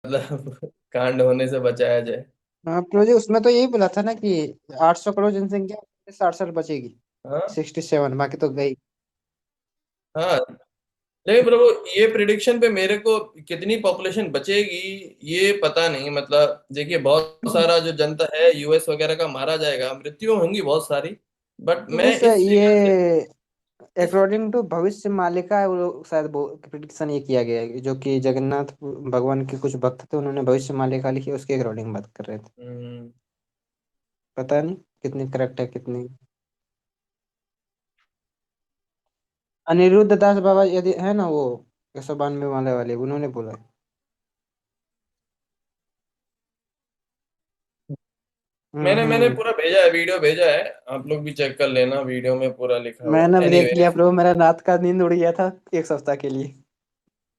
मतलब कांड होने से बचाया जाए। हाँ प्रोजेक्ट उसमें तो यही बोला था ना कि 800 करोड़ जनसंख्या 60 साल बचेगी। हाँ 67 बाकी तो गई। हाँ। नहीं प्रभु, ये प्रिडिक्शन पे मेरे को कितनी पॉपुलेशन बचेगी ये पता नहीं। मतलब देखिए, बहुत सारा जो जनता है यूएस वगैरह का मारा जाएगा, मृत्यु होंगी बहुत सारी। बट मैं बस इस ये फिगर से इस अकॉर्डिंग टू भविष्य मालिका वो लोग शायद प्रिडिक्शन ये किया गया है जो कि जगन्नाथ भगवान के कुछ भक्त थे उन्होंने भविष्य मालिका लिखी उसके अकॉर्डिंग बात कर रहे थे। हम्म, पता नहीं कितनी करेक्ट है कितनी। अनिरुद्ध दास बाबा यदि है ना वो 192 वाले उन्होंने बोला है। मैंने मैंने हम्म। पूरा भेजा है, वीडियो भेजा है। आप लोग भी चेक कर लेना, वीडियो में पूरा लिखा हुआ मैंने है। भी देख एनीवे, लिया ब्रो मेरा रात का नींद उड़ गया था 1 सप्ताह के लिए।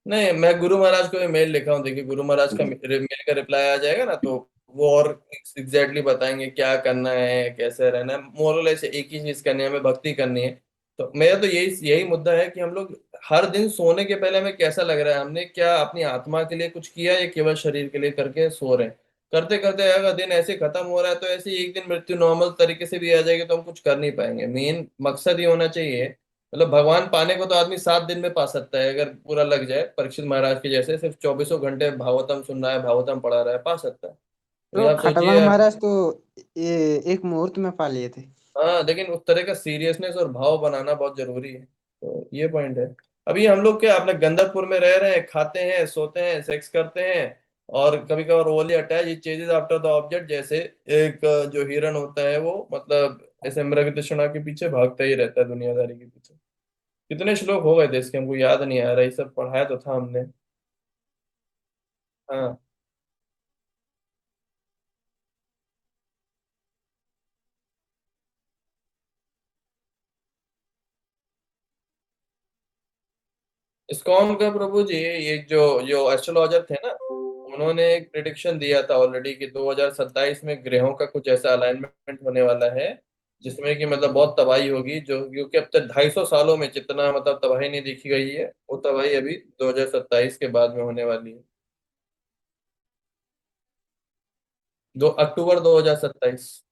नहीं मैं गुरु महाराज को भी मेल लिखा हूँ। देखिए, गुरु महाराज का मेल का रिप्लाई आ जाएगा ना, तो वो और एग्जैक्टली बताएंगे क्या करना है, कैसे रहना है। मोरल ऐसे एक ही चीज करनी है, हमें भक्ति करनी है। तो मेरा तो यही यही मुद्दा है कि हम लोग हर दिन सोने के पहले हमें कैसा लग रहा है, हमने क्या अपनी आत्मा के लिए कुछ किया या केवल शरीर के लिए करके सो रहे हैं। करते करते अगर दिन ऐसे खत्म हो रहा है, तो ऐसे ही एक दिन मृत्यु नॉर्मल तरीके से भी आ जाएगी, तो हम कुछ कर नहीं पाएंगे। मेन मकसद ये होना चाहिए। मतलब भगवान पाने को तो आदमी 7 दिन में पा सकता है, अगर पूरा लग जाए परीक्षित महाराज के जैसे, सिर्फ 24 घंटे भागवतम सुन रहा है, भागवतम पढ़ा रहा है, पा सकता है। ब्रो लेकिन आप खटवांग सोचिए आप। महाराज तो ये एक मुहूर्त में पा लिए थे। हाँ, लेकिन उस तरह का सीरियसनेस और भाव बनाना बहुत जरूरी है, तो ये पॉइंट है। अभी हम लोग क्या अपने गंदरपुर में रह रहे हैं, खाते हैं, सोते हैं, सेक्स करते हैं, और कभी कभार overly attach ceases after the object, जैसे एक जो हिरन होता है वो, मतलब ऐसे मृग तृष्णा के पीछे भागता ही रहता है, दुनियादारी के पीछे। कितने श्लोक हो गए थे इसके, हमको याद नहीं आ रहा, ये सब पढ़ाया तो था हमने। हाँ, इस्कॉन का प्रभु जी, ये जो जो एस्ट्रोलॉजर थे ना, उन्होंने एक प्रिडिक्शन दिया था ऑलरेडी कि 2027 में ग्रहों का कुछ ऐसा अलाइनमेंट होने वाला है, जिसमें कि मतलब बहुत तबाही होगी, जो क्योंकि अब तक 250 सालों में जितना मतलब तबाही नहीं देखी गई है, वो तबाही अभी 2027 के बाद में होने वाली है। 2 अक्टूबर 2027।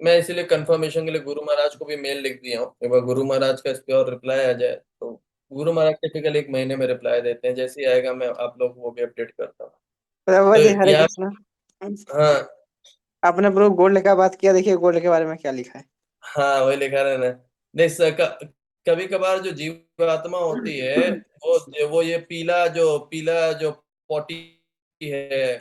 मैं इसीलिए कंफर्मेशन के लिए गुरु महाराज को भी मेल लिख दिया हूँ, एक बार गुरु महाराज का इस पे और रिप्लाई आ जाए तो। गुरु महाराज टिपिकल 1 महीने में रिप्लाई देते हैं, जैसे ही आएगा मैं आप लोग को वो भी अपडेट करता हूँ। प्रभु तो जी हरे यहाँ, कृष्णा। हाँ आपने ब्रो गोल्ड का बात किया देखिए गोल्ड के बारे में क्या लिखा है। हाँ, वही लिखा रहना। नहीं कभी कभार जो जीवात्मा होती है, वो ये पीला जो पॉटी है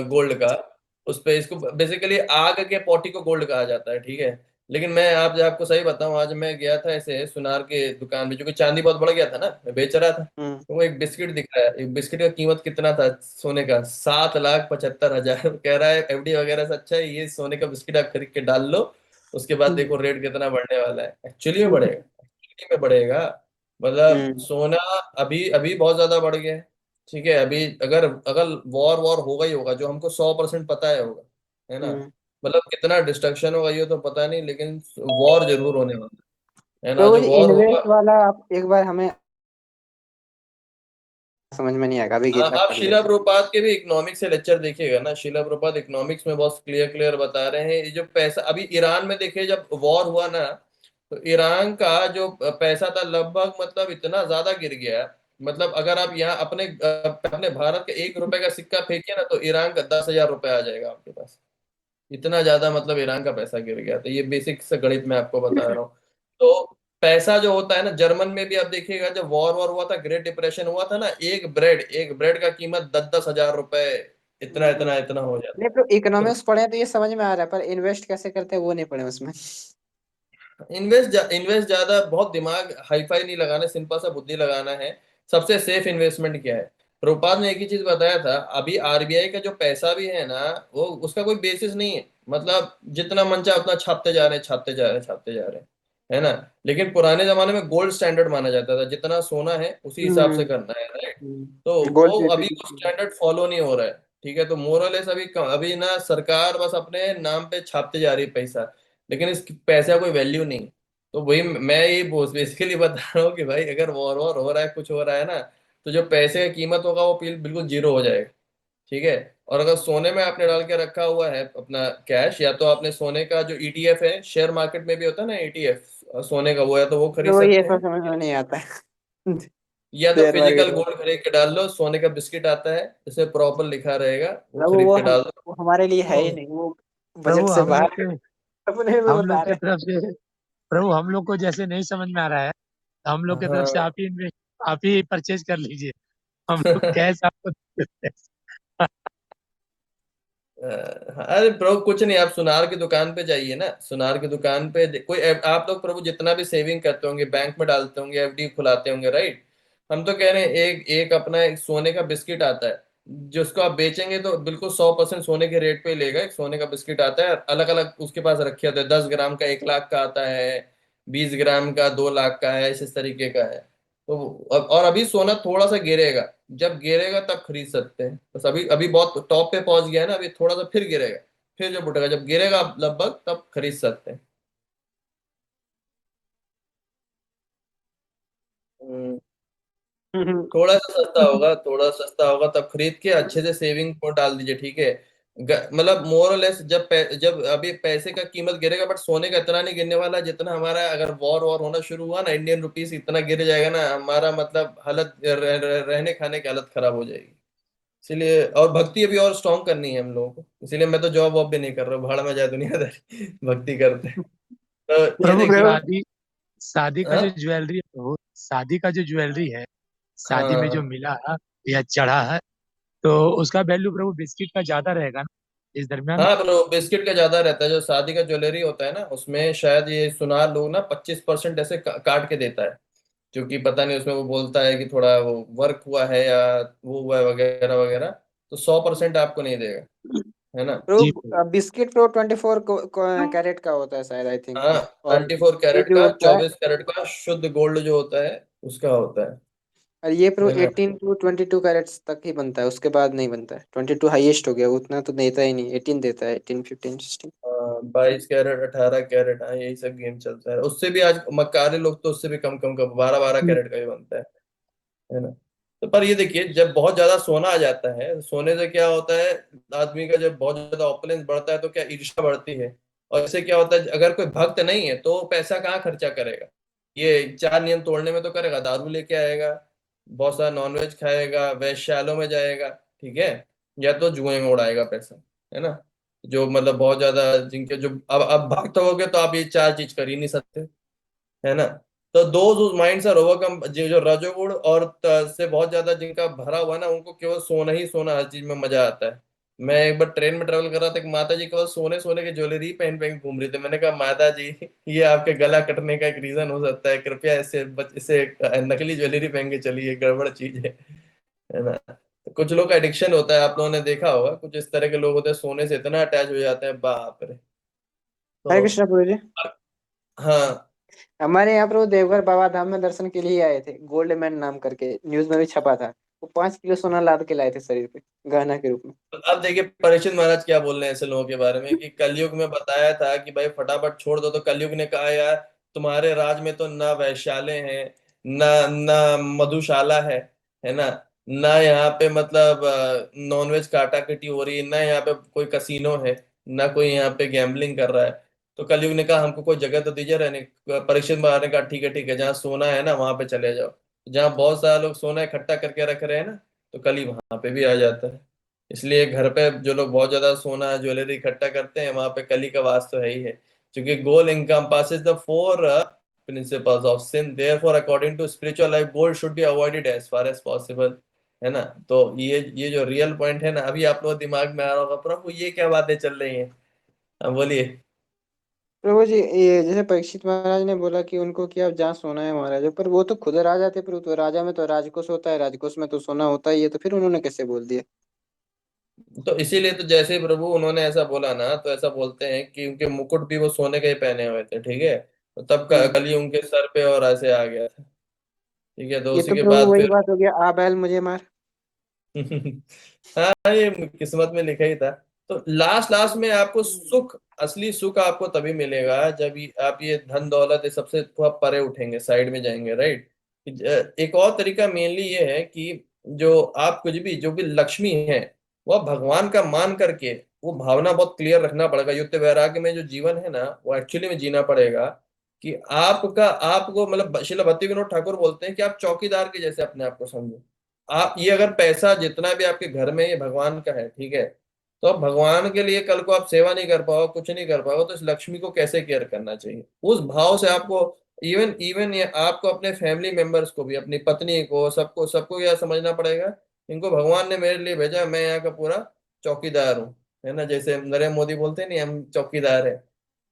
गोल्ड का, उस पे इसको बेसिकली आग के पॉटी को गोल्ड कहा जाता है, ठीक है। लेकिन मैं आपको सही बताऊं, आज मैं गया था ऐसे सुनार के दुकान में, जो कि चांदी बहुत बढ़ गया था ना, मैं बेच रहा था। हम्म। तो वो एक बिस्किट दिख रहा है, एक बिस्किट का कीमत कितना था सोने का, 7,75,000। कह रहा है एफडी वगैरह से अच्छा है ये सोने का बिस्किट आप खरीद के डाल लो, उसके बाद देखो रेट कितना बढ़ने वाला है। एक्चुअली में बढ़ेगा, एक्चुअली में बढ़ेगा। मतलब हम्म। सोना अभी अभी बहुत ज्यादा बढ़ गया है, ठीक है। अभी अगर अगर वॉर वॉर होगा ही होगा, जो हमको 100% पता है होगा, है ना। हम्म। मतलब कितना डिस्ट्रक्शन होगा ये तो पता नहीं, लेकिन वॉर जरूर होने वाला है ना, प्रभु जो जी वॉर होगा। इन्वेस्ट वाला आप एक बार हमें समझ में नहीं आएगा अभी गीता आप पढ़ शिला लेते। प्रभुपाद के भी इकोनॉमिक्स से लेक्चर देखिएगा ना, शिला प्रभुपाद इकोनॉमिक्स में बहुत क्लियर क्लियर बता रहे हैं। ये जो पैसा अभी ईरान में देखिए, जब वॉर हुआ ना, तो ईरान का जो पैसा था लगभग मतलब इतना ज्यादा गिर गया। मतलब अगर आप यहाँ अपने भारत के 1 रुपए का सिक्का फेंकिए ना, तो ईरान का 10,000 रुपए आ जाएगा आपके पास। इतना ज्यादा मतलब ईरान का पैसा गिर गया। तो ये बेसिक से गणित मैं आपको बता रहा हूँ। तो पैसा जो होता है ना, जर्मन में भी आप देखिएगा, जब वॉर वॉर हुआ था, ग्रेट डिप्रेशन हुआ था ना, एक ब्रेड का कीमत 10-10 हजार रुपए, इतना हम्म। इतना इतना हो नहीं जाता है। तो तो इकोनॉमिक्स पढ़े हैं तो ये समझ में आ रहा है पर इन्वेस्ट कैसे करते हैं वो नहीं पढ़े उसमें। इन्वेस्ट ज्यादा बहुत दिमाग हाईफाई नहीं लगाना, सिंपल सा बुद्धि लगाना है। सबसे सेफ इन्वेस्टमेंट क्या है? प्रोपाल ने एक ही चीज बताया था, अभी आरबीआई का जो पैसा भी है ना, वो उसका कोई बेसिस नहीं है। मतलब जितना मन चाहे उतना छापते जा रहे हैं, छापते जा रहे हैं, छापते जा रहे हैं, है ना। लेकिन पुराने जमाने में गोल्ड स्टैंडर्ड माना जाता था, जितना सोना है उसी हिसाब से हम्म। करना है, राइट। तो गोल्ड वो अभी वो सर्टिफिकेट। स्टैंडर्ड फॉलो नहीं हो रहा है, ठीक है। तो मोरलेस अभी ना सरकार बस अपने नाम पे छापते जा रही है पैसा, लेकिन इस पैसे का कोई वैल्यू नहीं। तो वही मैं ये बेसिकली बता रहा हूँ कि भाई अगर वॉर वॉर हो रहा है, कुछ हो रहा है ना, तो जो पैसे का कीमत होगा वो बिल्कुल जीरो हो जाएगा। ठीक है। और अगर सोने में आपने डाल के रखा हुआ है अपना कैश, या तो आपने सोने का जो ईटीएफ है, शेयर मार्केट में भी होता है ना ईटीएफ सोने का, वो या तो वो खरीद तो ये सकते तो हैं, समझ में नहीं आता है। या तो शेयर मार्केट फिजिकल में गोल्ड खरीद के डाल लो। सोने का बिस्किट आता है, जिसमें प्रॉपर लिखा रहेगा, वो प्रभु, खरीद वो के हम डाल दो। वो हमारे लिए है तो ही नहीं वो, बजट प्रभु से हम लोग बाहर है। के अपने में हम लोग बता के रहे तरफ से, प्रभु हम लोग को जैसे नहीं समझ में आ रहा है, तो हम लोग की तरफ से हाँ, आप ही परचेज कर लीजिए। हम लोग कैश आपको दे देते हैं। अरे प्रभु कुछ नहीं, आप सुनार की दुकान पे जाइए ना, सुनार की दुकान पे कोई आप लोग प्रभु जितना भी सेविंग करते होंगे, बैंक में डालते होंगे, एफडी खुलाते होंगे, राइट। हम तो कह रहे हैं एक एक अपना एक सोने का बिस्किट आता है, जिसको आप बेचेंगे तो बिल्कुल 100% सोने के रेट पे ही लेगा। एक सोने का बिस्किट आता है, अलग अलग उसके पास रखे होते हैं, 10 ग्राम का 1 लाख का आता है, 20 ग्राम का 2 लाख का है, इस तरीके का है। तो और अभी सोना थोड़ा सा गिरेगा, जब गिरेगा तब खरीद सकते हैं। बस अभी अभी बहुत टॉप पे पहुंच गया है ना, अभी थोड़ा सा फिर गिरेगा, फिर जब उठेगा, जब गिरेगा लगभग, तब खरीद सकते हैं। हम्म, हैं। थोड़ा सा सस्ता होगा, थोड़ा सस्ता होगा तब खरीद के अच्छे से सेविंग को डाल दीजिए, ठीक है। मतलब मोर और लेस जब अभी पैसे का कीमत गिरेगा, बट सोने का इतना नहीं गिरने वाला जितना हमारा, अगर वॉर वॉर होना शुरू हुआ ना, इंडियन रुपीस इतना गिर जाएगा ना, हमारा मतलब हालत रहने खाने की हालत खराब हो जाएगी। इसीलिए, और भक्ति अभी और स्ट्रॉन्ग करनी है हम लोगों को, इसीलिए मैं तो जॉब वॉब भी नहीं कर रहा हूँ, भाड़ में जाए दुनियादारी भक्ति करते हैं। तो ये प्रभु देखिए। शादी शादी का जो हाँ, ज्वेलरी है प्रभु, शादी का जो ज्वेलरी है, शादी में जो हाँ, मिला है या चढ़ा है, तो उसका वैल्यू प्रभु बिस्किट का ज्यादा रहेगा ना इस दरमियान। हाँ, पर वो बिस्किट का ज्यादा रहता है। जो शादी का ज्वेलरी होता है ना, उसमें शायद ये सुनार लोग ना 25% ऐसे काट के देता है, क्योंकि पता नहीं, उसमें वो बोलता है कि थोड़ा वो वर्क हुआ है या वो हुआ है वगैरह वगैरह, तो 100% आपको नहीं देगा, है ना। जी प्रो बिस्किट प्रो 24 कैरेट का होता है शायद, आई थिंक। हाँ, और 24 कैरेट ये जो का, होता है, 24 कैरेट का शुद्ध गोल्ड जो होता है, उसका होता और ये प्रो है ना। 18 to 22 कैरेट्स तक ही बनता है, उसके बाद नहीं बनता है। 22 हाईएस्ट हो गया, उतना तो देता ही नहीं। 18 देता है, 18, 15, 16। 22 कैरेट, 18 कैरेट, हाँ यही सब गेम चलता है। उससे भी आज मक्कारी लोग तो उससे भी कम कम का 12 12 कैरेट का भी बनता है ना। तो पर ये देखिए, जब बहुत ज्यादा सोना आ जाता है, सोने से क्या होता है, आदमी का जब बहुत ज्यादा ऑपुलेंस बढ़ता है तो क्या ईर्ष्या बढ़ती है। और इससे क्या होता है, अगर कोई भक्त नहीं है तो पैसा कहाँ खर्चा करेगा, ये चार नियम तोड़ने में तो करेगा, दारू लेके आएगा, बहुत सारा नॉनवेज खाएगा, वैश्यालयों में जाएगा, ठीक है, या तो जुए में उड़ाएगा पैसा, है ना। जो मतलब बहुत ज्यादा जिनके जो, अब भक्त हो गए तो आप ये चार चीज कर ही नहीं सकते, है ना। तो those whose minds are overcome, जो जो रजोगुण और से बहुत ज्यादा जिनका भरा हुआ है ना, उनको केवल सोना ही सोना, हर चीज में मजा आता है। मैं एक बार ट्रेन में ट्रेवल कर रहा था, एक माता जी केवल सोने सोने की ज्वेलरी पहन पहन के घूम रही थी। मैंने कहा माता जी, ये आपके गला कटने का एक रीजन हो सकता है, कृपया इसे नकली ज्वेलरी पहन के चलिए, गड़बड़ चीज है ना। तो कुछ लोग का एडिक्शन होता है, आप लोगों ने देखा होगा, कुछ इस तरह के लोग होते हैं, सोने से इतना अटैच हो जाते हैं, बाप रे। हरे तो कृष्णा प्रभु जी। हाँ, हमारे यहाँ पर वो देवघर बाबा धाम में दर्शन के लिए ही आए थे, गोल्ड मैन नाम करके, न्यूज में भी छपा था। वो 5 किलो सोना लाद के लाए थे शरीर पे, गहना के रूप में। तो अब देखिए परीक्षित महाराज क्या बोल रहे हैं ऐसे लोगों के बारे में, कि कलयुग में बताया था कि भाई फटाफट छोड़ दो, तो कलयुग ने कहा यार, तुम्हारे राज में तो ना वैश्यालय है, ना ना मधुशाला है ना, ना यहाँ पे मतलब नॉनवेज काटा कटी हो रही है, ना यहाँ पे कोई कसीनो है, ना कोई यहाँ पे गैम्बलिंग कर रहा है। तो कलयुग ने कहा हमको कोई जगह तो दीजिए रहने। परीक्षित महाराज ने कहा ठीक है ठीक है, जहाँ सोना है ना वहां पे चले जाओ। जहाँ बहुत सारे लोग सोना इकट्ठा करके रख रहे हैं ना, तो कल ही वहां पे भी आ जाता है। इसलिए घर पे जो लोग बहुत ज्यादा सोना ज्वेलरी इकट्ठा करते हैं, वहां पे कली का वास तो है ही है। क्योंकि gold encompasses the four principles of sin, therefore according to spiritual life gold should be avoided as far as possible, है ना। तो ये जो रियल पॉइंट है ना, अभी आप लोग दिमाग में आ रहा होगा, प्रभु ये क्या बातें चल रही हैं। हाँ, बोलिए। प्रभु जी, ये जैसे परीक्षित महाराज ने बोला कि उनको कि आप जहाँ सोना है महाराजा, पर वो तो खुद राजा थे प्रभु। तो राजा में तो राजकोष होता है, राजकोष में तो सोना होता ही है, तो फिर उन्होंने कैसे बोल दिया? तो इसीलिए तो जैसे ही प्रभु उन्होंने ऐसा बोला ना, तो ऐसा बोलते हैं कि उनके मुकुट भी वो सोने के ही पहने हुए थे, ठीक है। तो तब हम्म। कली उनके सर पे और ऐसे आ गया था, ठीक है। तो ये उसी तो के प्रभु बाद वही फिर बात हो गया, आ बैल मुझे मार। हाँ, ये किस्मत में लिखा ही था। तो लास्ट लास्ट में आपको सुख, असली सुख आपको तभी मिलेगा जब आप ये धन दौलत ये सबसे थोड़ा परे उठेंगे, साइड में जाएंगे, राइट। एक और तरीका मेनली ये है कि जो आप कुछ भी, जो भी लक्ष्मी है, वह भगवान का मान करके वो भावना बहुत क्लियर रखना पड़ेगा। युक्त वैराग्य में जो जीवन है ना, वो एक्चुअली में जीना पड़ेगा कि आपका, आपको मतलब शिला भक्ति विनोद ठाकुर बोलते हैं कि आप चौकीदार के जैसे अपने आप को समझो। आप ये अगर पैसा जितना भी आपके घर में ये भगवान का है, ठीक है, तो अब भगवान के लिए कल को आप सेवा नहीं कर पाओ, कुछ नहीं कर पाओ, तो इस लक्ष्मी को कैसे केयर करना चाहिए, उस भाव से आपको, इवन इवन ये आपको अपने फैमिली मेंबर्स को भी, अपनी पत्नी को, सबको सबको यह समझना पड़ेगा, इनको भगवान ने मेरे लिए भेजा, मैं यहाँ का पूरा चौकीदार हूँ, है ना। जैसे नरेंद्र मोदी बोलते हैं नहीं, हम चौकीदार है।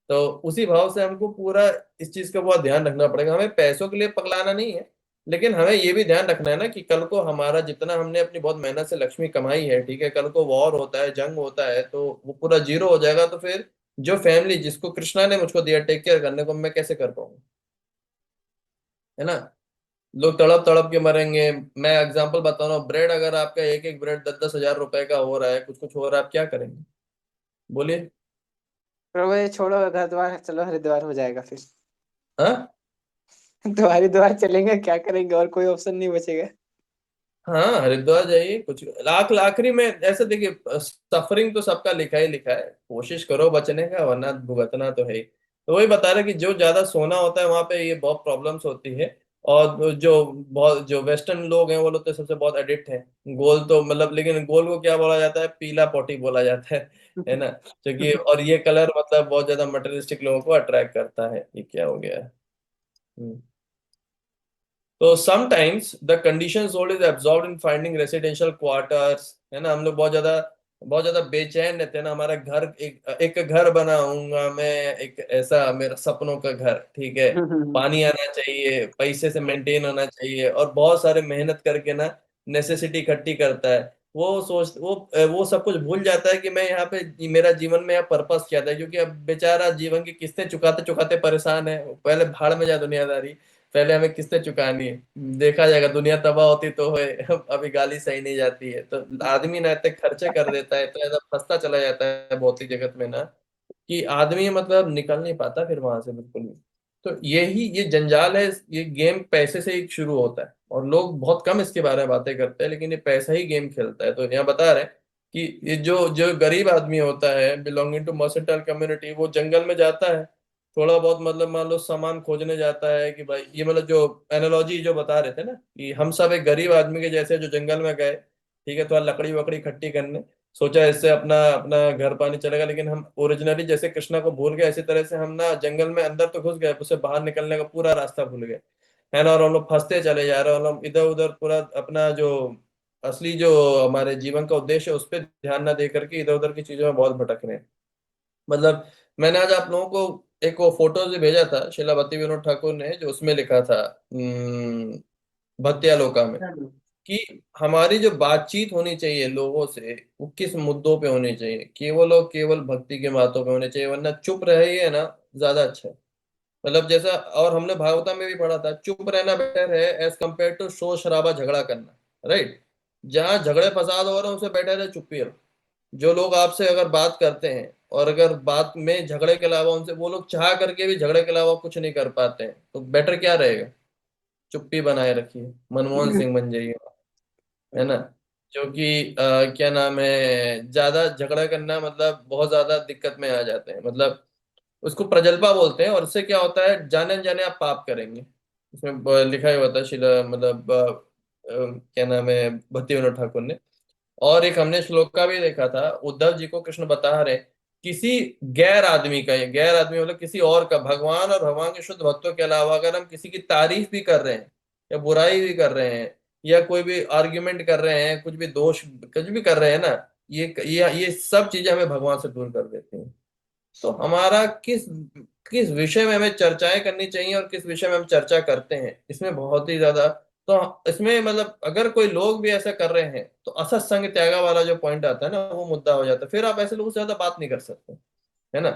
तो उसी भाव से हमको पूरा इस चीज का बहुत ध्यान रखना पड़ेगा। हमें पैसों के लिए पगलाना नहीं है, लेकिन हमें ये भी ध्यान रखना है ना कि कल को हमारा जितना हमने अपनी बहुत मेहनत से लक्ष्मी कमाई है, ठीक है, कल को वॉर होता है, जंग होता है, तो वो पूरा जीरो हो जाएगा, तो फिर जो फैमिली जिसको कृष्णा ने मुझको दिया टेक केयर करने को, मैं कैसे कर पाऊंगा, है ना। लोग तड़प तड़प के मरेंगे। मैं एग्जांपल बता रहा हूँ, ब्रेड अगर आपका एक एक ब्रेड 10-10 हजार रुपए का हो रहा है, कुछ कुछ हो रहा है, आप क्या करेंगे, बोलिए। प्रभु ये छोड़ो, हरिद्वार चलो, हरिद्वार हो जाएगा फिर। हाँ तो हरिद्वार चलेंगे, क्या करेंगे, और कोई ऑप्शन नहीं बचेगा। हाँ, हरिद्वार जाइए, कुछ लाख आखिरी में ऐसे देखिए, सफरिंग तो सबका लिखा ही लिखा है, कोशिश करो बचने का, वरना भुगतना तो है ही। तो वही बता रहे कि जो ज्यादा सोना होता है वहां पे ये बहुत प्रॉब्लम्स होती है। और जो बहुत जो वेस्टर्न लोग हैं वो लोग तो सबसे बहुत एडिक्ट हैं। गोल तो मतलब, लेकिन गोल को क्या बोला जाता है, पीला पोटी बोला जाता है ना। क्योंकि और ये कलर मतलब बहुत ज्यादा मटेरियलिस्टिक लोगों को अट्रैक्ट करता है। ये क्या हो गया है। हम्म। तो sometimes the condition sold is absorbed in finding residential quarters, है ना। हम लोग बहुत ज्यादा बेचैन रहते हैं ना। हमारा घर, एक एक घर बनाऊंगा मैं, एक ऐसा मेरा सपनों का घर, ठीक है। पानी आना चाहिए, पैसे से मेंटेन होना चाहिए, और बहुत सारे मेहनत करके ना नेसेसिटी इकट्ठी करता है। वो सब कुछ भूल जाता है कि मैं यहाँ पे, मेरा जीवन में यहाँ पर्पस क्या था, क्योंकि अब बेचारा जीवन की किस्तें चुकाते चुकाते परेशान है। पहले भाड़ में जा दुनियादारी, पहले हमें किस्तें चुकानी है। देखा जाएगा, दुनिया तबाह होती तो है, अभी गाली सही नहीं जाती है, तो आदमी ना इतने खर्चे कर देता है, तो ऐसा फंसता चला जाता है भौतिक जगत में ना, कि आदमी मतलब निकल नहीं पाता फिर वहां से बिल्कुल भी। तो यही ये जंजाल है। ये गेम पैसे से ही शुरू होता है, और लोग बहुत कम इसके बारे में बातें करते हैं, लेकिन ये पैसा ही गेम खेलता है। तो यहाँ बता रहे हैं कि ये जो जो गरीब आदमी होता है, बिलोंगिंग टू मर्सेंटाइल कम्युनिटी, वो जंगल में जाता है, थोड़ा बहुत मतलब मान लो सामान खोजने जाता है, कि भाई ये मतलब जो एनालॉजी जो बता रहे थे ना, कि हम सब एक गरीब आदमी के जैसे जो जंगल में गए, ठीक है, थोड़ा लकड़ी वकड़ी इकट्ठी करने, सोचा इससे अपना अपना घर पानी चलेगा, लेकिन हम ओरिजिनली जैसे कृष्णा को भूल गए, इसी तरह से हम ना जंगल में अंदर तो घुस गए, उससे बाहर निकलने का पूरा रास्ता भूल गए, है ना। और हम लोग फंसते चले जा रहे हैं, और हम इधर उधर पूरा अपना जो असली जो हमारे जीवन का उद्देश्य है उस पर ध्यान ना दे करके इधर उधर की चीजों में बहुत भटक रहे हैं। मतलब मैंने आज आप लोगों को एक वो फोटो भी भेजा था, शिला भक्ति विनोद ठाकुर ने, जो उसमें लिखा था भक्त्यालोका में, कि हमारी जो बातचीत होनी चाहिए लोगों से, वो किस मुद्दों पे होनी चाहिए, केवल और केवल भक्ति के बातों पे होनी चाहिए, वरना चुप रहे है ना, ज्यादा अच्छा है। मतलब जैसा, और हमने भागवता में भी पढ़ा था, चुप रहना बेटर है एज कम्पेयर टू शोर शराबा झगड़ा करना, राइट। जहाँ झगड़े फसाद हो रहे हैं उनसे बेटर है चुप्पी रहो। जो लोग आपसे अगर बात करते हैं, और अगर बात में झगड़े के अलावा उनसे, वो लोग चाह करके भी झगड़े के अलावा कुछ नहीं कर पाते हैं, तो बेटर क्या रहेगा, चुप्पी बनाए रखिए, मनमोहन सिंह बन जाइए, है ना। क्योंकि क्या नाम है, ज्यादा झगड़ा करना मतलब बहुत ज्यादा दिक्कत में आ जाते हैं, मतलब उसको प्रजल्पा बोलते हैं, और इससे क्या होता है, जाने अनजाने आप पाप करेंगे। इसमें लिखा ही होता है शिला मतलब क्या नाम है, भक्ति विनोद ठाकुर ने। और एक हमने श्लोक का भी देखा था, उद्धव जी को कृष्ण बता रहे, किसी गैर आदमी का, ये गैर आदमी मतलब किसी और का, भगवान और भगवान के शुद्ध भक्तों के अलावा अगर हम किसी की तारीफ भी कर रहे हैं, या बुराई भी कर रहे हैं, या कोई भी आर्ग्यूमेंट कर रहे हैं, कुछ भी दोष कुछ भी कर रहे हैं ना, ये सब चीजें हमें भगवान से दूर कर देती हैं। तो हमारा किस किस विषय में हमें चर्चाएं करनी चाहिए, और किस विषय में हम चर्चा करते हैं, इसमें बहुत ही ज्यादा, तो इसमें मतलब अगर कोई लोग भी ऐसा कर रहे हैं, तो असत्संग त्यागा वाला जो पॉइंट आता है ना, वो मुद्दा हो जाता है, फिर आप ऐसे लोगों से ज्यादा बात नहीं कर सकते, है ना।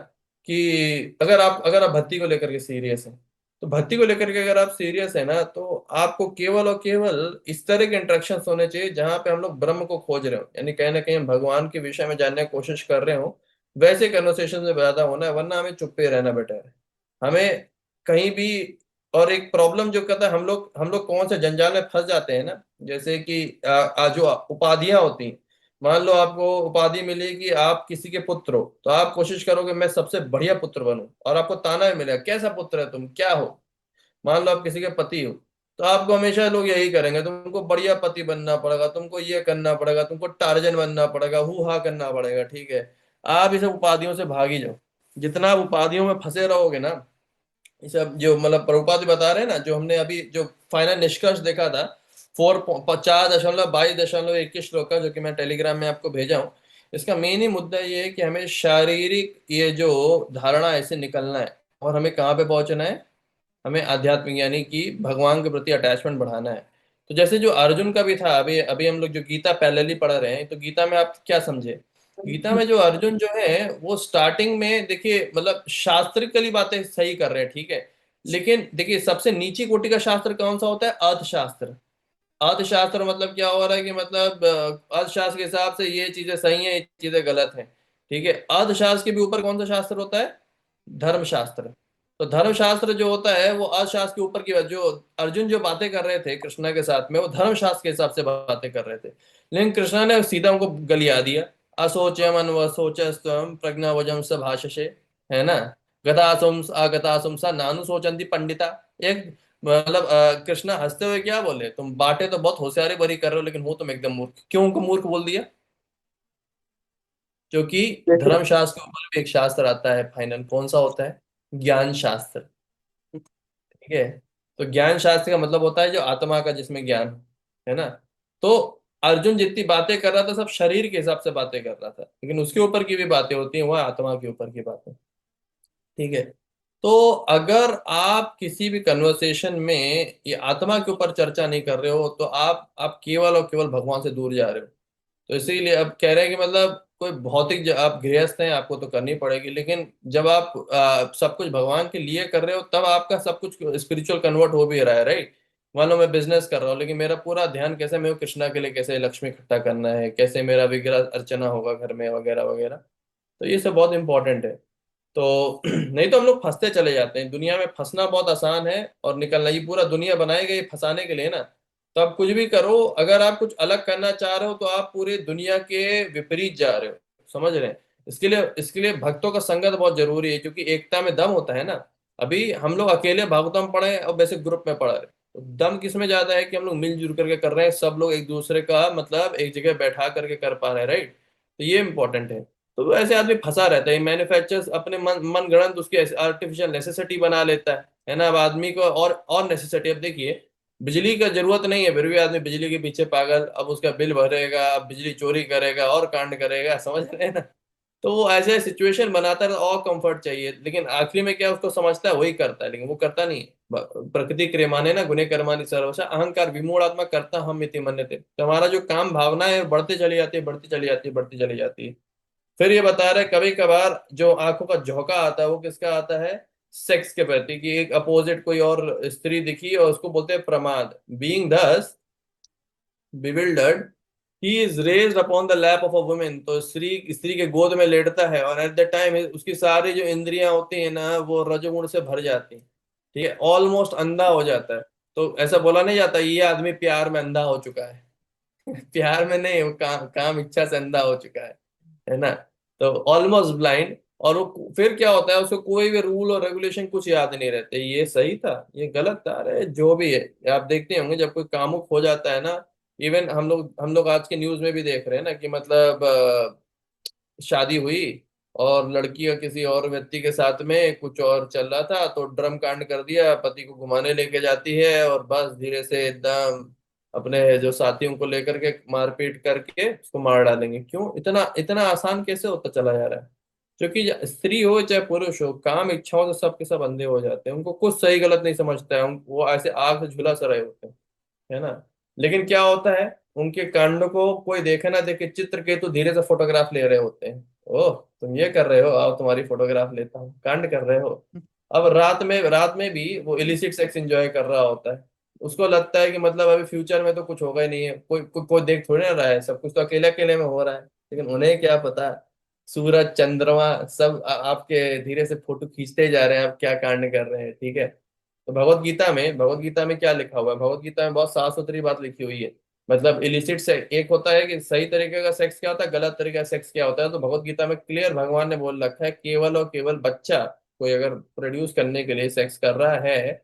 कि अगर आप भक्ति को लेकर के सीरियस हैं, तो भक्ति को लेकर के अगर आप सीरियस है ना, तो आपको केवल और केवल इस तरह के इंटरेक्शन होने चाहिए जहां पे हम लोग ब्रह्म को खोज रहे हो, यानी कहीं ना कहीं हम भगवान के विषय में जानने की कोशिश कर रहे हो। वैसे कन्वर्सेशन में ज्यादा होना है, वरना हमें चुप्पे रहना बेटर है। हमें कहीं भी, और एक प्रॉब्लम जो कहता है, हम लोग कौन से जंजाल में फंस जाते हैं ना, जैसे कि जो उपाधियां होती हैं। मान लो आपको उपाधि मिली कि आप किसी के पुत्र हो, तो आप कोशिश करोगे मैं सबसे बढ़िया पुत्र बनूं, और आपको ताना भी मिलेगा कैसा पुत्र है तुम, क्या हो। मान लो आप किसी के पति हो, तो आपको हमेशा लोग यही करेंगे, तुमको बढ़िया पति बनना पड़ेगा, तुमको ये करना पड़ेगा, तुमको टार्जन बनना पड़ेगा, हु हा करना पड़ेगा, ठीक है। आप इस उपाधियों से भागी जाओ। जितना आप उपाधियों में फंसे रहोगे ना, ये सब जो मतलब प्रभुपाद जी बता रहे हैं ना, जो हमने अभी जो फाइनल निष्कर्ष देखा था, 4.4.22.21 श्लोक का, जो कि मैं टेलीग्राम में आपको भेजा हूँ। इसका मेन ही मुद्दा ये है कि हमें शारीरिक ये जो धारणा ऐसे निकलना है, और हमें कहाँ पे पहुंचना है, हमें आध्यात्मिक यानी कि भगवान के प्रति अटैचमेंट बढ़ाना है। तो जैसे जो अर्जुन का भी था, अभी अभी हम लोग जो गीता पैरेलली पढ़ रहे हैं, तो गीता में आप क्या समझे। गीता में जो अर्जुन जो है वो स्टार्टिंग में देखिए, मतलब शास्त्रिकली बातें सही कर रहे हैं, ठीक है। लेकिन देखिए सबसे नीची कोटि का शास्त्र कौन सा होता है, अर्थशास्त्र। अर्थशास्त्र मतलब क्या हो रहा है कि मतलब अर्थशास्त्र के हिसाब से ये चीजें सही हैं, ये चीजें गलत हैं, ठीक है। अर्थशास्त्र के भी ऊपर कौन सा शास्त्र होता है, धर्मशास्त्र। तो धर्मशास्त्र जो होता है वो अर्थशास्त्र के ऊपर की बात, जो अर्जुन जो बातें कर रहे थे कृष्णा के साथ में, वो धर्मशास्त्र के हिसाब से बातें कर रहे थे। लेकिन कृष्णा ने सीधा उनको गलिया दिया। असोचम अनवसोचस्तम प्रज्ञावजम स भाषसे, है ना। गतासुम अगतासुम सा नानु सोचंती पंडिता। एक मतलब कृष्णा हंसते हुए क्या बोले, तुम बातें तो बहुत होशियारी भरी कर रहे हो, लेकिन हो तुम एकदम मूर्ख। क्यों उनको मूर्ख बोल दिया, क्योंकि जैसे धर्मशास्त्र के ऊपर भी एक शास्त्र आता है फाइनल, कौन सा होता है, ज्ञान शास्त्र, ठीक है। तो ज्ञान शास्त्र का मतलब होता है जो आत्मा का, जिसमें ज्ञान है ना। तो अर्जुन जितनी बातें कर रहा था सब शरीर के हिसाब से बातें कर रहा था, लेकिन उसके ऊपर की भी बातें होती हैं, वह आत्मा के ऊपर की बातें, ठीक है। तो अगर आप किसी भी कन्वर्सेशन में ये आत्मा के ऊपर चर्चा नहीं कर रहे हो, तो आप केवल और केवल भगवान से दूर जा रहे हो। तो इसीलिए अब कह रहे हैं कि मतलब कोई भौतिक आप गृहस्थ हैं, आपको तो करनी पड़ेगी, लेकिन जब आप सब कुछ भगवान के लिए कर रहे हो, तब आपका सब कुछ स्पिरिचुअल कन्वर्ट हो भी रहा है, राइट। मान लो मैं बिजनेस कर रहा हूँ, लेकिन मेरा पूरा ध्यान कैसे मेरे को कृष्णा के लिए कैसे लक्ष्मी इकट्ठा करना है, कैसे मेरा विग्रह अर्चना होगा घर में, वगैरह वगैरह। तो ये सब बहुत इंपॉर्टेंट है। तो नहीं तो हम लोग फंसते चले जाते हैं, दुनिया में फंसना बहुत आसान है, और निकलना, ये पूरा दुनिया बनाई गई फंसाने के लिए ना। तो आप कुछ भी करो, अगर आप कुछ अलग करना चाह रहे हो, तो आप पूरे दुनिया के विपरीत जा रहे हो, समझ रहे हैं। इसके लिए भक्तों का संगत बहुत जरूरी है, क्योंकि एकता में दम होता है ना। अभी हम लोग अकेले भागवतम पढ़े और वैसे ग्रुप में पढ़ रहे, तो दम किसमें ज्यादा है कि हम लोग मिलजुल करके कर रहे हैं, सब लोग एक दूसरे का मतलब एक जगह बैठा करके कर पा रहे हैं, राइट। तो ये इंपॉर्टेंट है। तो ऐसे आदमी फंसा रहता है, मैन्युफैक्चर्स अपने मन गढ़ंत उसकी आर्टिफिशियल नेसेसिटी बना लेता है ना। अब आदमी को और नेसेसिटी, अब देखिए बिजली का जरूरत नहीं है, फिर भी आदमी बिजली के पीछे पागल, अब उसका बिल भरेगा, अब बिजली चोरी करेगा और कांड करेगा, समझ रहे हैं ना। तो वो ऐसे सिचुएशन बनाता है, और कंफर्ट चाहिए, लेकिन आखिरी में क्या उसको समझता है वही करता है, लेकिन वो करता नहीं है। प्रकृति क्रियमाणे ना गुणे कर्माणि सर्वशः अहंकार विमूढ़ आत्मा करता हम इति मन्यते। तो हमारा जो काम भावना है बढ़ते चली जाती है, बढ़ती चली जाती है, बढ़ती चली जाती है। फिर ये बता रहे कभी कभार जो आंखों का झोंका आता है, वो किसका आता है, सेक्स के प्रति, कि एक अपोजिट कोई और स्त्री दिखी और उसको बोलते हैं प्रमाद। बीइंग दस bewildered, he is raised upon the lap of a woman। तो स्त्री स्त्री के गोद में लेटता है, और एट द टाइम उसकी सारी जो इंद्रियां होती है ना, वो रजोगुण से भर जाती हैं, ठीक है, ऑलमोस्ट अंधा हो जाता है। तो ऐसा बोला नहीं जाता ये आदमी प्यार में अंधा हो चुका है। प्यार में नहीं, वो काम इच्छा से अंधा हो चुका है ना। तो ऑलमोस्ट ब्लाइंड। और वो फिर क्या होता है, उसको कोई भी रूल और रेगुलेशन कुछ याद नहीं रहते, ये सही था, ये गलत था, अरे जो भी है। आप देखते होंगे जब कोई कामुक हो जाता है ना, इवन हम लोग आज के न्यूज में भी देख रहे हैं ना, कि मतलब शादी हुई और लड़की का किसी और व्यक्ति के साथ में कुछ और चल रहा था, तो ड्रम कांड कर दिया, पति को घुमाने लेके जाती है, और बस धीरे से एकदम अपने जो साथियों को लेकर के मारपीट करके उसको मार डालेंगे। क्यों, इतना इतना आसान कैसे होता चला जा रहा है। क्योंकि स्त्री हो चाहे पुरुष हो, काम इच्छाओं से सबके सब अंधे हो जाते हैं, उनको कुछ सही गलत नहीं समझता है, वो ऐसे आग से झुलस रहे होते हैं, है ना। लेकिन क्या होता है, उनके कांड को कोई देखे ना देखे, चित्रकेतु धीरे से फोटोग्राफ ले रहे होते हैं। ओह तुम ये कर रहे हो, आओ तुम्हारी फोटोग्राफ लेता हूँ, कांड कर रहे हो। अब रात में भी वो इलिसिट सेक्स एंजॉय कर रहा होता है। उसको लगता है कि मतलब अभी फ्यूचर में तो कुछ होगा ही नहीं है, कोई देख थोड़ी ना रहा है, सब कुछ तो अकेले अकेले में हो रहा है। लेकिन उन्हें क्या पता, सूरज चंद्रमा सब आपके धीरे से फोटो खींचते जा रहे हैं, आप क्या कांड कर रहे हैं, ठीक है। तो भगवत गीता में क्या लिखा हुआ है, भगवत गीता में बहुत साफ सुथरी बात लिखी हुई है। मतलब इलिसिट से एक होता है कि सही तरीके का सेक्स क्या होता है, गलत तरीके का सेक्स क्या होता है। तो भगवत गीता में क्लियर भगवान ने बोल रखा है, केवल और केवल बच्चा कोई अगर प्रोड्यूस करने के लिए सेक्स कर रहा है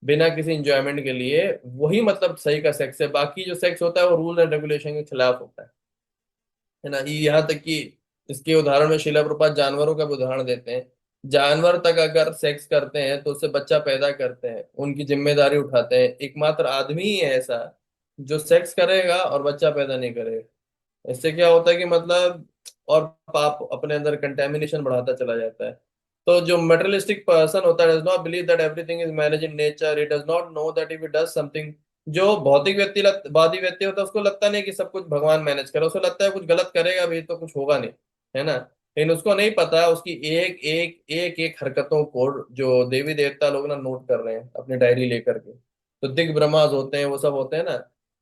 बिना किसी इंजॉयमेंट के लिए, वही मतलब सही का सेक्स है। बाकी जो सेक्स होता है वो रूल एंड रेगुलेशन के खिलाफ होता है ना। ये यहाँ तक कि इसके उदाहरण में शिला प्रपात जानवरों का भी उदाहरण देते हैं। जानवर तक अगर सेक्स करते हैं तो उससे बच्चा पैदा करते हैं, उनकी जिम्मेदारी उठाते हैं। एकमात्र आदमी ही है ऐसा जो सेक्स करेगा और बच्चा पैदा नहीं करेगा। इससे क्या होता है कि मतलब और पाप अपने अंदर कंटेमिनेशन बढ़ाता चला जाता है। तो जो मटेरियलिस्टिक पर्सन होता है does not believe that everything is manage in nature, it does not know that if it does something. जो भौतिकवादी व्यक्ति होता है उसको लगता नहीं कि सब कुछ भगवान मैनेज करे, उसको लगता है कुछ गलत करेगा भी तो कुछ होगा नहीं, है ना। लेकिन उसको नहीं पता उसकी एक हरकतों को जो देवी देवता लोग ना नोट कर रहे हैं अपनी डायरी लेकर के। तो दिग्भ्रमाज होते हैं, वो सब होते हैं ना।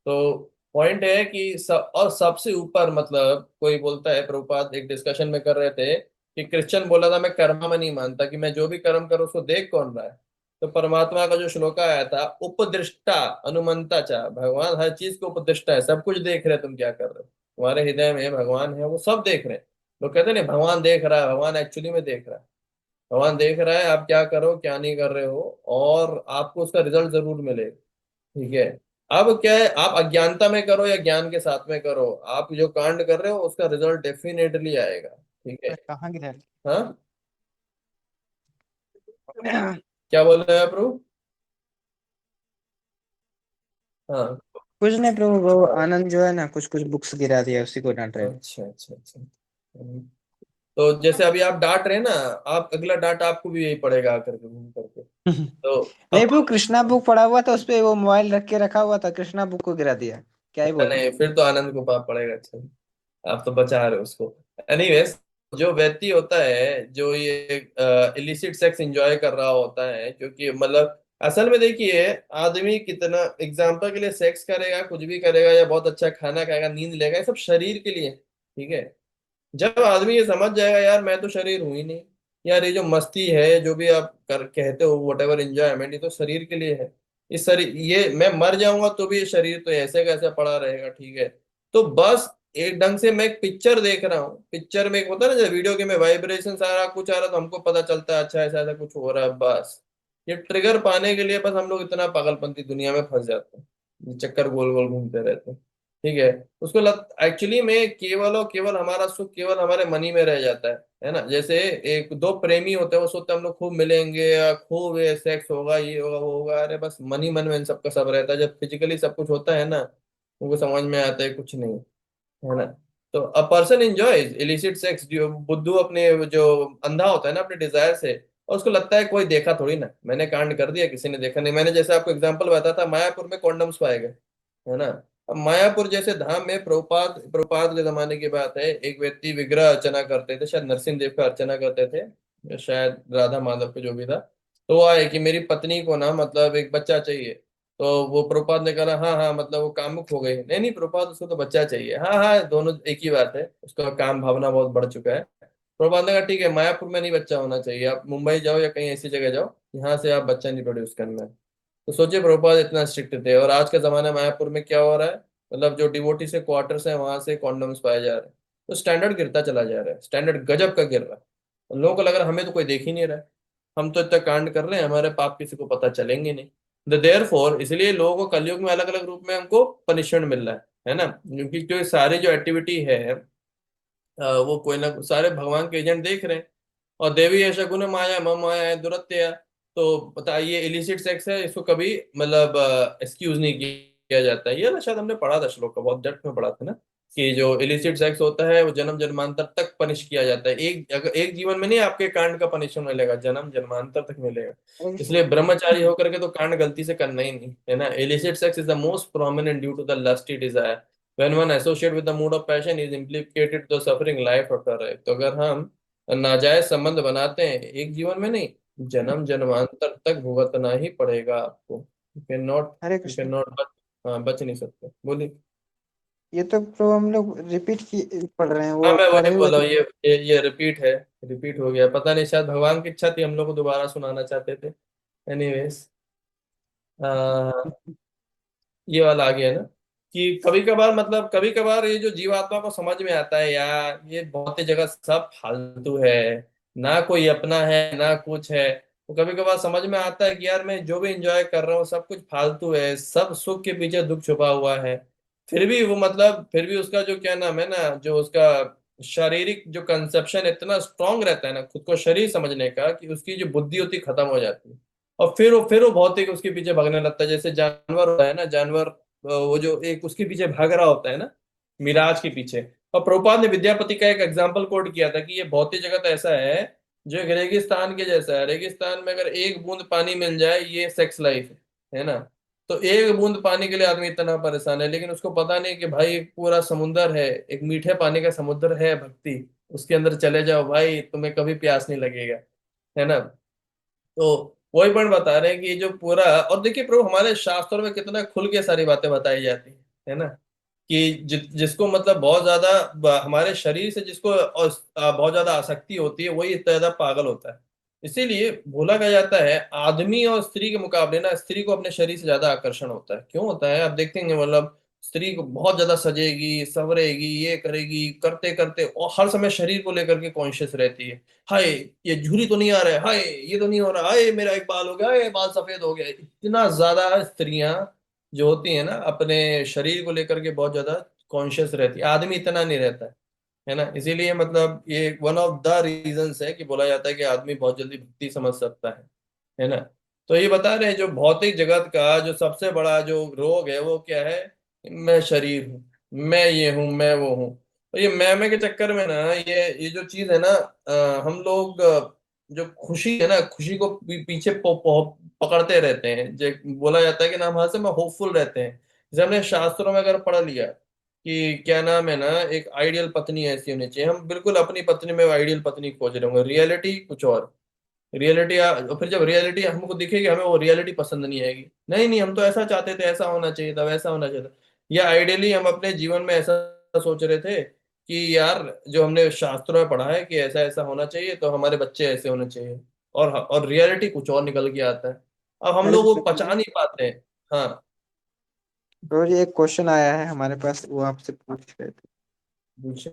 तो पॉइंट है कि और सबसे ऊपर मतलब कोई बोलता है, प्रभुपाद एक डिस्कशन में कर रहे थे कि क्रिश्चियन बोला था मैं कर्म में नहीं मानता, कि मैं जो भी कर्म करूँ उसको देख कौन रहा है। तो परमात्मा का जो श्लोक आया था, उपदृष्टा अनुमंता चा, भगवान हर चीज को उपदृष्टा है, सब कुछ देख रहे हैं तुम क्या कर रहे हो। तुम्हारे हृदय में भगवान है, वो सब देख रहे हैं। लोग कहते हैं ना भगवान देख रहा है, भगवान एक्चुअली में देख रहा है। भगवान देख रहा है आप क्या करो क्या नहीं कर रहे हो, और आपको उसका रिजल्ट जरूर मिलेगा, ठीक है। अब क्या है, आप अज्ञानता में करो या ज्ञान के साथ में करो, आप जो कांड कर रहे हो उसका रिजल्ट डेफिनेटली आएगा, ठीक है। कहाँ गिरा? हाँ, क्या बोल रहे हैं आप प्रभु? हाँ। कुछ नहीं प्रभु, वो आनंद जो है ना कुछ कुछ बुक्स गिरा दिया, उसी को डांट रहे थे। अच्छा अच्छा अच्छा। तो जैसे अभी आप डांट रहे हैं ना, आप अगला डांट आपको भी यही पड़ेगा आकर के घूम करके। तो नहीं अब प्रभु, कृष्णा बुक पढ़ा हुआ था, उस पे वो मोबाइल रख के रखा हुआ था, कृष्णा बुक को गिरा दिया। क्या ही बोले। नहीं, फिर तो आनंद को पाप पड़ेगा। अच्छा, आप तो बचा रहे हो उसको। एनीवेज, जो व्यक्ति होता है जो ये इलिसिट सेक्स एंजॉय कर रहा होता है, क्योंकि मतलब असल में देखिए, आदमी कितना एग्जाम्पल के लिए सेक्स करेगा, कुछ भी करेगा, या बहुत अच्छा खाना खाएगा, नींद लेगा, ये सब शरीर के लिए, ठीक है। जब आदमी ये समझ जाएगा यार मैं तो शरीर हूं ही नहीं, यार ये जो मस्ती है जो भी आप कर कहते हो वट एवर एंजॉयमेंट, ये तो शरीर के लिए है। इस शरीर, ये मैं मर जाऊंगा तो भी ये शरीर तो ऐसे कैसे पड़ा रहेगा, ठीक है। तो बस एक ढंग से मैं एक पिक्चर देख रहा हूँ, पिक्चर में एक होता है ना जब वीडियो गेम में वाइब्रेशन सारा कुछ आ रहा है तो हमको पता चलता है अच्छा ऐसा ऐसा कुछ हो रहा है। बस ये ट्रिगर पाने के लिए बस हम लोग इतना पागलपंती दुनिया में फंस जाते हैं, चक्कर गोल गोल घूमते रहते हैं, ठीक है। उसको लग एक्चुअली में केवल और केवल हमारा सुख केवल हमारे मन ही में रह जाता है ना। जैसे एक दो प्रेमी होते हैं, वो सोचते हैं हम लोग खूब मिलेंगे या खूब सेक्स होगा, ये होगा वो होगा, अरे बस मन ही मन में इन सबका सब रहता है। जब फिजिकली सब कुछ होता है ना, उनको समझ में आता है कुछ नहीं, है ना। तो a person enjoys illicit sex, जो बुद्धू अपने जो अंधा होता है ना अपने डिजायर से, और उसको लगता है कोई देखा थोड़ी ना, मैंने कांड कर दिया किसी ने देखा नहीं। मैंने जैसे आपको एग्जांपल बताया था, मायापुर में कॉन्डम्स पाए गए, है ना। अब मायापुर जैसे धाम में प्रभुपाद प्रभुपाद के जमाने की बात है, एक व्यक्ति विग्रह अर्चना करते थे, शायद नरसिंह देव का अर्चना करते थे, या शायद राधा माधव का जो भी था। तो वो आए कि मेरी पत्नी को ना मतलब एक बच्चा चाहिए। तो वो प्रभुपाद ने कहा हाँ हाँ, मतलब वो कामुक हो गई, नहीं नहीं प्रभुपाद उसको तो बच्चा चाहिए, हाँ हाँ दोनों एक ही बात है, उसका काम भावना बहुत बढ़ चुका है। प्रभुपाद ने कहा ठीक है, मायापुर में नहीं बच्चा होना चाहिए, आप मुंबई जाओ या कहीं ऐसी जगह जाओ, यहाँ से आप बच्चा नहीं प्रोड्यूस करना है। तो सोचिए प्रभुपाद इतना स्ट्रिक्ट थे, और आज के जमाने में मायापुर में क्या हो रहा है, मतलब जो डिवोटी से क्वार्टर्स है वहां से कॉन्डोम्स पाए जा रहे हैं। तो स्टैंडर्ड गिरता चला जा रहा है, स्टैंडर्ड गजब का गिर रहा है। और लोगों को लग रहा है हमें तो कोई देख ही नहीं रहा है, हम तो इतना कांड कर रहे हैं, हमारे पाप किसी को पता चलेंगे नहीं। द देयर फॉर इसलिए लोगों को कलयुग में अलग अलग रूप में हमको पनिशमेंट मिल रहा है ना। क्योंकि जो सारी जो एक्टिविटी है वो कोई ना सारे भगवान के एजेंट देख रहे हैं। और देवी है शकुन माया मम माया है दुरत्या। तो बताइए इलिसिट सेक्स है, इसको कभी मतलब एक्सक्यूज नहीं किया जाता है। ये ना शायद हमने पढ़ा था श्लोक का, बहुत डेप्थ में पढ़ा था ना, कि जो इलिसिट सेक्स होता है वो जन्म जन्मांतर तक पनिश किया जाता है। अगर एक जीवन में नहीं आपके कांड का पनिशमेंट मिलेगा, जन्म जन्मांतर तक मिलेगा। हरे इसलिए कृष्ण। ब्रह्मचारी होकर के तो कांड गलती से करना ही नहीं, है ना। Illicit sex is the most prominent due to the lusty desire. When one associate with the mood of passion is implicated the suffering life after life। तो अगर हम नाजायज संबंध बनाते हैं एक जीवन में नहीं, जन्म जन्मांतर तक भुगतना ही पड़ेगा आपको। हरे यू कैन कृष्ण। नॉट बच। हाँ, बच नहीं सकते, बोलिए। ये तो प्रभु हम लोग रिपीट की पढ़ रहे हैं, वो हाँ, मैं पढ़े वही हुए बोला तो। हूँ, ये रिपीट है। रिपीट हो गया, पता नहीं, शायद भगवान की इच्छा थी, हम लोग को दोबारा सुनाना चाहते थे। एनीवेज, ये वाला आ गया ना, कि कभी कभार, मतलब कभी कभार ये जो जीवात्मा को समझ में आता है यार, ये बहुत ही जगह सब फालतू है, ना कोई अपना है ना कुछ है। तो कभी कभार समझ में आता है कि यार मैं जो भी इंजॉय कर रहा हूँ सब कुछ फालतू है, सब सुख के पीछे दुख छुपा हुआ है। फिर भी वो, मतलब फिर भी उसका जो क्या नाम है ना, जो उसका शारीरिक जो कंसेप्शन इतना स्ट्रांग रहता है ना खुद को शरीर समझने का, कि उसकी जो बुद्धि होती है खत्म हो जाती है। और फिर वो भौतिक उसके पीछे भागने लगता है, जैसे जानवर होता है ना, जानवर वो जो एक उसके पीछे भाग रहा होता है ना, मिराज के पीछे। और प्रभुपाद ने विद्यापति का एक एग्जाम्पल कोट किया था कि ये भौतिक जगत ऐसा है जो एक रेगिस्तान के जैसा है। रेगिस्तान में अगर एक बूंद पानी मिल जाए, ये सेक्स लाइफ है ना। तो एक बूंद पानी के लिए आदमी इतना परेशान है, लेकिन उसको पता नहीं कि भाई एक पूरा समुंदर है, एक मीठे पानी का समुद्र है भक्ति। उसके अंदर चले जाओ भाई, तुम्हें कभी प्यास नहीं लगेगा, है ना। तो वही पॉइंट बता रहे हैं कि जो पूरा, और देखिए प्रभु हमारे शास्त्रों में कितना खुल के सारी बातें बताई जाती है ना, कि जिसको मतलब बहुत ज्यादा हमारे शरीर से जिसको बहुत ज्यादा आसक्ति होती है, वही इतना ज्यादा पागल होता है। इसीलिए बोला गया जाता है आदमी और स्त्री के मुकाबले ना स्त्री को अपने शरीर से ज्यादा आकर्षण होता है। क्यों होता है आप देखते हैं, मतलब स्त्री को बहुत ज्यादा सजेगी संवरेगी, ये करेगी, करते करते, और हर समय शरीर को लेकर के कॉन्शियस रहती है। हाय, ये झुर्री तो नहीं आ रहा है, हाय ये तो नहीं हो रहा, हाय मेरा एक बाल हो गया, हाय बाल सफेद हो गया। इतना ज्यादा स्त्रियां जो होती है ना अपने शरीर को लेकर के बहुत ज्यादा कॉन्शियस रहती है, आदमी इतना नहीं रहता है ना। इसीलिए मतलब ये वन ऑफ द रीजंस है कि बोला जाता है कि आदमी बहुत जल्दी भक्ति समझ सकता है ना। तो ये बता रहे हैं जो भौतिक जगत का जो सबसे बड़ा जो रोग है वो क्या है, मैं शरीर हूँ, मैं ये हूँ, मैं वो हूँ। तो ये मैं के चक्कर में ना, ये जो चीज है ना, हम लोग जो खुशी है ना, खुशी को पीछे पकड़ते रहते हैं। जो बोला जाता है कि ना हम हर समय होपफुल रहते हैं। जैसे हमने शास्त्रों में अगर पढ़ लिया कि क्या नाम है ना, एक आइडियल पत्नी ऐसी होनी चाहिए, हम बिल्कुल अपनी पत्नी में आइडियल पत्नी खोज रहे होंगे, रियलिटी कुछ और। रियलिटी और फिर जब रियलिटी हमको दिखेगी, हमें वो रियलिटी पसंद नहीं आएगी, नहीं नहीं हम तो ऐसा चाहते थे, ऐसा होना चाहिए था, वैसा होना चाहिए था। या आइडियली हम अपने जीवन में ऐसा सोच रहे थे कि यार जो हमने शास्त्रों में पढ़ा है कि ऐसा ऐसा होना चाहिए, तो हमारे बच्चे ऐसे होने चाहिए, और रियलिटी कुछ और निकल के आता है। अब हम हरे लोग वो कृष्ण पचा नहीं पाते हैं। हाँ, प्रभु जी, एक क्वेश्चन आया है हमारे पास, वो आपसे पूछ रहे थे। पूछे।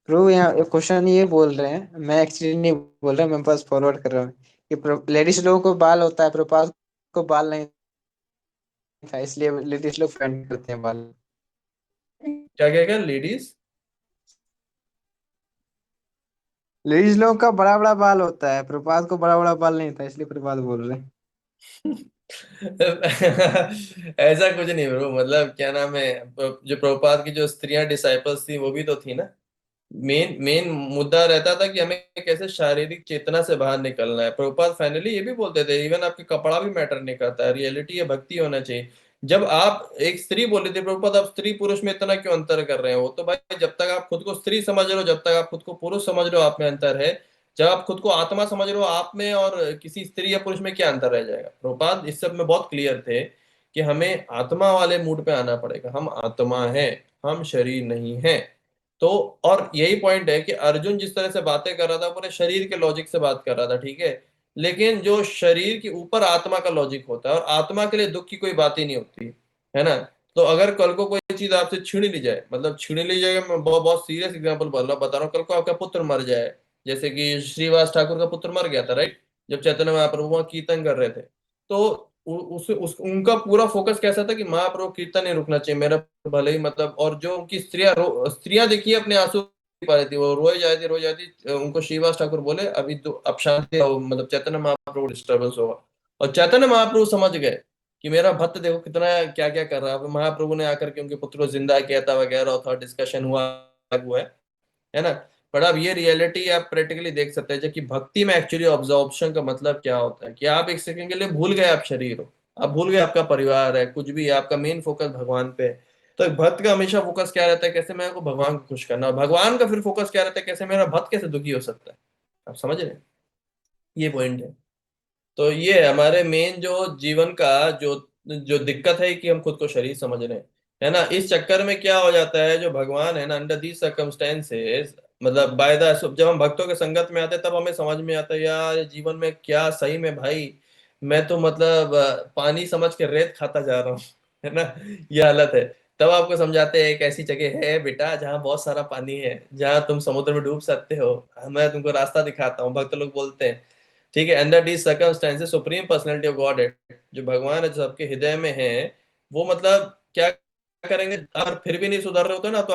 प्रभु यहाँ एक क्वेश्चन ये बोल रहे हैं, मैं एक्चुअली नहीं बोल रहा, मैं बस फॉरवर्ड कर रहा हूँ कि लेडीज लोगों को बाल होता है, प्रभुपाद को बाल नहीं था, इसलिए लेडीज लोग पेंट करते हैं बाल। क्या क्या क्या लेडीज। लेडीज लोगों का बड़ा बड़ा बाल होता है, प्रभुपाद को बड़ा बड़ा बाल नहीं था, इसलिए प्रभुपाद बोल रहे हैं। ऐसा कुछ नहीं ब्रो, मतलब क्या नाम है, जो प्रभुपाद की जो स्त्रियां डिसाइपल्स थी वो भी तो थी ना। मेन मेन मुद्दा रहता था कि हमें कैसे शारीरिक चेतना से बाहर निकलना है। प्रभुपाद फाइनली ये भी बोलते थे, इवन आपके कपड़ा भी मैटर नहीं करता है, रियलिटी है, भक्ति होना चाहिए। जब आप एक स्त्री बोली थी प्रभुपाद, आप स्त्री पुरुष में इतना क्यों अंतर कर रहे हैं? वो तो भाई जब तक आप खुद को स्त्री समझ रहे हो, जब तक आप खुद को पुरुष समझ रहे हो, आप में अंतर है। जब आप खुद को आत्मा समझ रहे हो, आप में और किसी स्त्री या पुरुष में क्या अंतर रह जाएगा? प्रभुपाद इस सब में बहुत क्लियर थे कि हमें आत्मा वाले मूड पे आना पड़ेगा, हम आत्मा हैं, हम शरीर नहीं हैं। तो और यही पॉइंट है कि अर्जुन जिस तरह से बातें कर रहा था पूरे शरीर के लॉजिक से बात कर रहा था, ठीक है। लेकिन जो शरीर के ऊपर आत्मा का लॉजिक होता है, और आत्मा के लिए दुख की कोई बात ही नहीं होती है ना। तो अगर कल को कोई चीज आपसे छीन ली जाए, मतलब छीन ली जाए, मैं बहुत बहुत सीरियस एग्जांपल बता रहा हूँ, कल को आपका पुत्र मर जाए, जैसे कि श्रीवास ठाकुर का पुत्र मर गया था, राइट, जब चैतन्य महाप्रभु वहाँ कीर्तन कर रहे थे। तो उनका पूरा फोकस कैसा था कि महाप्रभु कीर्तन नहीं रुकना चाहिए मेरा, भले ही मतलब, और जो उनकी स्त्रियां देखिए अपने आंसू नहीं पा रही थी, वो रोए जाती, उनको श्रीवास ठाकुर बोले अभी तो अब शांति हो, मतलब चैतन्य महाप्रभु डिस्टर्बेंस होगा। और चैतन्य महाप्रभु समझ गए कि मेरा भक्त देखो कितना क्या क्या कर रहा है। अब महाप्रभु ने आकर के उनके पुत्र को जिंदा किया था वगैरह था, डिस्कशन हुआ है ना। पर अब ये रियलिटी आप प्रैक्टिकली देख सकते हैं, जबकि भक्ति में एक्चुअली ऑब्जॉर्प्शन का मतलब क्या होता है कि आप एक सेकंड के लिए भूल गए आप शरीर हो, आप भूल गए आपका परिवार है, कुछ भी है, आपका मेन फोकस भगवान पे है। तो एक भक्त का हमेशा फोकस क्या रहता है, कैसे मैं को भगवान को खुश करना, और भगवान का फिर फोकस क्या रहता है, कैसे मेरा भक्त कैसे दुखी हो सकता है। आप समझ रहे हैं? ये पॉइंट है। तो ये हमारे मेन जो जीवन का जो जो दिक्कत है कि हम खुद को शरीर समझ रहे हैं, है ना। इस चक्कर में क्या हो जाता है, जो भगवान है ना, अंडर दीज सर्कमस्टेंसेस, मतलब बाय द, जब हम भक्तों के संगत में आते हैं तब हमें समझ में आता है यार जीवन में क्या सही में भाई, मैं तो मतलब पानी समझ के रेत खाता जा रहा हूँ है ना, ये हालत है। तब आपको समझाते हैं एक ऐसी जगह है बेटा जहाँ बहुत सारा पानी है, जहाँ तुम समुद्र में डूब सकते हो, मैं तुमको रास्ता दिखाता हूँ, भक्त लोग बोलते हैं। ठीक है, under these circumstances supreme personality of God है, जो भगवान है, जो सबके हृदय में है, वो मतलब क्या करेंगे, अगर फिर भी नहीं सुधर रहे होते ना तो